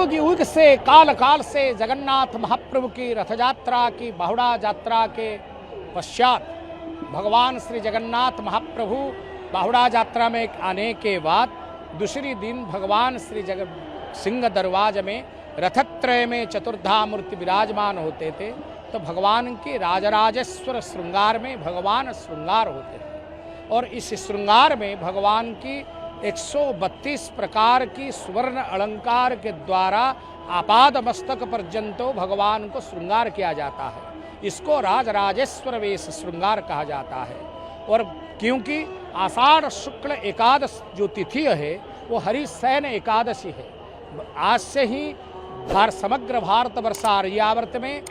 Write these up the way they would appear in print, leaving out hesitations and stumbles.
युग युग से काल काल से जगन्नाथ महाप्रभु की रथ यात्रा की बाहुड़ा यात्रा के पश्चात भगवान श्री जगन्नाथ महाप्रभु बाहुड़ा यात्रा में आने के बाद दूसरी दिन भगवान श्री सिंह दरवाज में रथत्रय में चतुर्धा मूर्ति विराजमान होते थे। तो भगवान के राजराजेश्वर श्रृंगार में भगवान श्रृंगार होते थे और इस श्रृंगार में भगवान की 132 प्रकार की स्वर्ण अलंकार के द्वारा आपाद मस्तक पर्यंतो भगवान को श्रृंगार किया जाता है। इसको राजराजेश्वर वेश श्रृंगार कहा जाता है। और क्योंकि आषाढ़ शुक्ल एकादश जो तिथि है वो हरिशयन एकादशी है। आज से ही समग्र भारत वर्ष आर्यावर्त में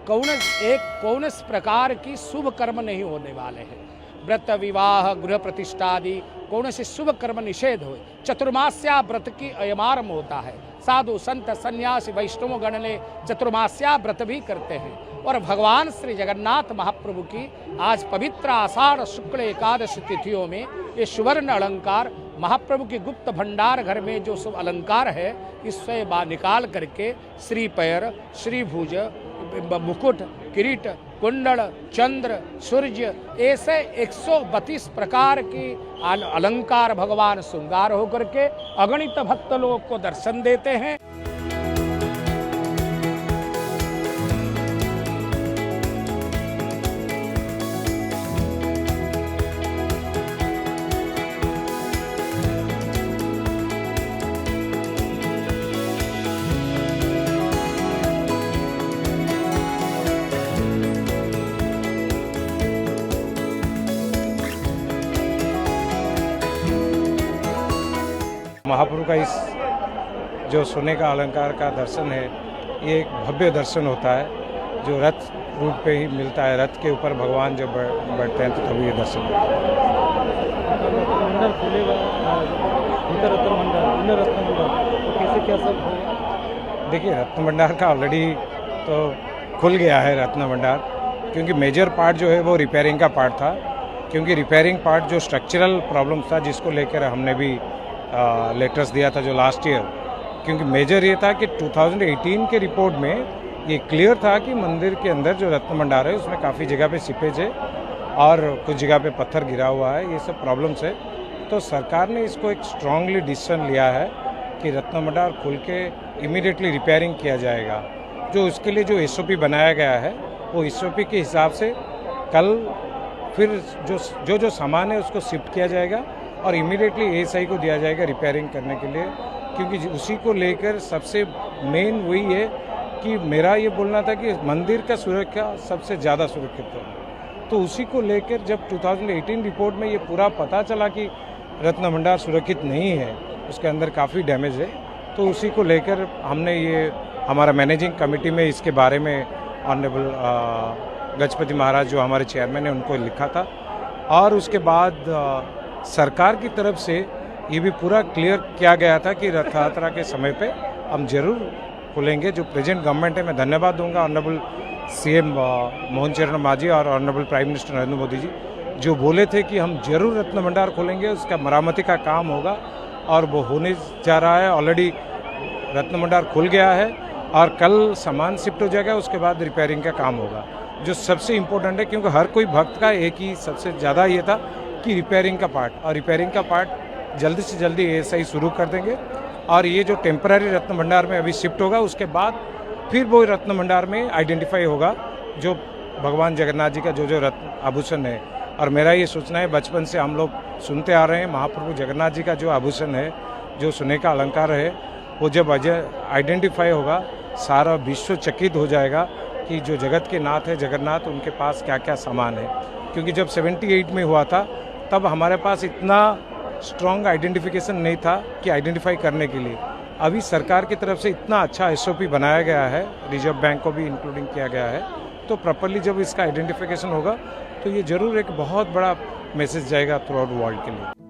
कौन प्रकार की शुभ कर्म नहीं होने वाले हैं। व्रत विवाह गृह प्रतिष्ठा आदि कौन से शुभ कर्म निषेध हो। चतुर्मास्या व्रत की अयमारंभ होता है। साधु संत सन्यासी वैष्णव गण ने चतुर्मास्या व्रत भी करते हैं। और भगवान श्री जगन्नाथ महाप्रभु की आज पवित्र आषाढ़ शुक्ल एकादशी तिथियों में ये सुवर्ण अलंकार महाप्रभु की गुप्त भंडार घर में जो सब अलंकार है इससे निकाल करके श्री पैर, श्री भुज, मुकुट, किरीट, कुंडल, चंद्र, सूर्य ऐसे 132 प्रकार की अलंकार भगवान श्रृंगार होकर के अगणित भक्त लोगों को दर्शन देते हैं। महाप्रभु का इस जो सोने का अलंकार का दर्शन है ये एक भव्य दर्शन होता है जो रथ रूट पे ही मिलता है। रथ के ऊपर भगवान जब बैठते हैं तो तभी ये दर्शन होता है। देखिए रत्न भंडार का ऑलरेडी तो खुल गया है रत्न भंडार, क्योंकि मेजर पार्ट जो है वो रिपेयरिंग का पार्ट था। क्योंकि रिपेयरिंग पार्ट जो स्ट्रक्चरल प्रॉब्लम था जिसको लेकर हमने भी लेटर्स दिया था जो लास्ट ईयर, क्योंकि मेजर ये था कि 2018 के रिपोर्ट में ये क्लियर था कि मंदिर के अंदर जो रत्न भंडार है उसमें काफ़ी जगह पे सीपेज है और कुछ जगह पे पत्थर गिरा हुआ है, ये सब प्रॉब्लम्स है। तो सरकार ने इसको एक स्ट्रांगली डिसीजन लिया है कि रत्न भंडार खुल के इमीडिएटली रिपेयरिंग किया जाएगा। जो उसके लिए जो SOP बनाया गया है वो SOP के हिसाब से कल फिर जो सामान है उसको शिफ्ट किया जाएगा और इमीडिएटली ASI को दिया जाएगा रिपेयरिंग करने के लिए। क्योंकि उसी को लेकर सबसे मेन वही है कि मेरा ये बोलना था कि मंदिर का सुरक्षा सबसे ज़्यादा सुरक्षित है। तो उसी को लेकर जब 2018 रिपोर्ट में ये पूरा पता चला कि रत्न भंडार सुरक्षित नहीं है, उसके अंदर काफ़ी डैमेज है, तो उसी को लेकर हमने ये हमारा मैनेजिंग कमेटी में इसके बारे में ऑनरेबल गजपति महाराज जो हमारे चेयरमैन हैं उनको लिखा था। और उसके बाद सरकार की तरफ से ये भी पूरा क्लियर किया गया था कि रथ यात्रा के समय पे हम जरूर खोलेंगे। जो प्रेजेंट गवर्नमेंट है, मैं धन्यवाद दूंगा ऑनरेबल CM मोहन चरण मांझी और honourable prime minister Narendra Modi ji जो बोले थे कि हम जरूर रत्न भंडार खोलेंगे, उसका मरामती का काम होगा और वो होने जा रहा है। ऑलरेडी रत्न भंडार खुल गया है और कल सामान शिफ्ट हो जाएगा, उसके बाद रिपेयरिंग का काम होगा जो सबसे इम्पोर्टेंट है। क्योंकि हर कोई भक्त का एक ही सबसे ज़्यादा ये था कि रिपेयरिंग का पार्ट, और रिपेयरिंग का पार्ट जल्दी से जल्दी ASI शुरू कर देंगे। और ये जो टेम्पररी रत्न भंडार में अभी शिफ्ट होगा उसके बाद फिर वो रत्न भंडार में आइडेंटिफाई होगा जो भगवान जगन्नाथ जी का जो रत्न आभूषण है। और मेरा ये सोचना है, बचपन से हम लोग सुनते आ रहे हैं महाप्रभु जगन्नाथ जी का जो आभूषण है, जो सोने का अलंकार है, वो जब आइडेंटिफाई होगा सारा विश्व चकित हो जाएगा कि जो जगत के नाथ है जगन्नाथ, उनके पास क्या क्या सामान है। क्योंकि जब 78 में हुआ था तब हमारे पास इतना स्ट्रॉन्ग आइडेंटिफिकेशन नहीं था कि आइडेंटिफाई करने के लिए। अभी सरकार की तरफ से इतना अच्छा SOP बनाया गया है, रिजर्व बैंक को भी इंक्लूडिंग किया गया है, तो प्रॉपर्ली जब इसका आइडेंटिफिकेशन होगा तो ये ज़रूर एक बहुत बड़ा मैसेज जाएगा थ्रू आउट वर्ल्ड के लिए।